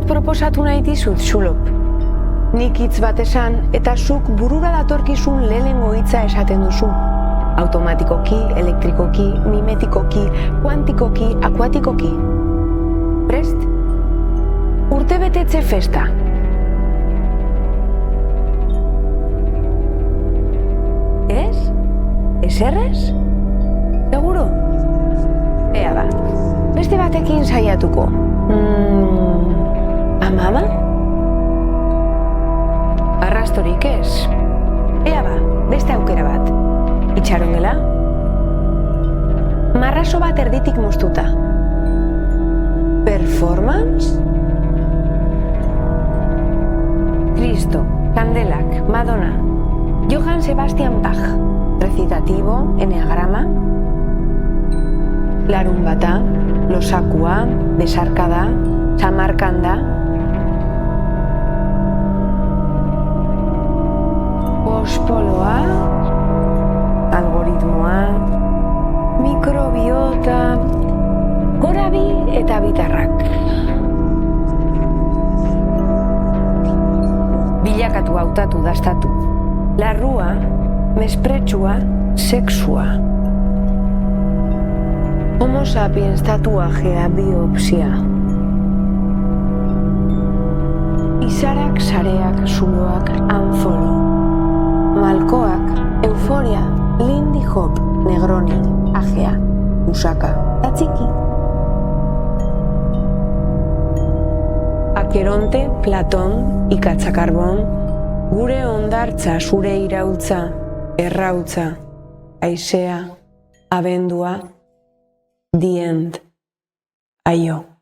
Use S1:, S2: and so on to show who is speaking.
S1: proposatu nahi dizut, Xulop. Nik hitz bat esan eta zuk burura datorkizun lehenengo hitza esaten duzu. Automatikoki, elektrikoki, mimetikoki, kuantikoki, akuatikoki. Prest? Urtebetetze festa. Ez? Eserrez? Seguro? Ea ba, beste batekin saiatuko. Amama? Arrastorik ez. Ea ba, beste aukera bat. Itxarongela? Marraso bat erditik moztuta. Performance? Cristo, Kandelak, Madonna, Johann Sebastian Bach, recitativo, eneagrama, larunbata, losakua, besarkada, samarkanda, ospoloa, algoritmoa, mikrobiota, gorabi eta bitarrak. Bilakatu hautatu dastatu. Larrua, mespretsua, sexua. Homo sapiens tatuajea biopsia. Izarak, sareak, zuloak, anfolo. Malkoak, euforia, Lindy Hop, Negroni, ajea, musaka, tatziki. Akeronte, Platon, ikatzakarbon, gure ondartza, zure iraultza, errautza, aizea, abendua, the end, aio.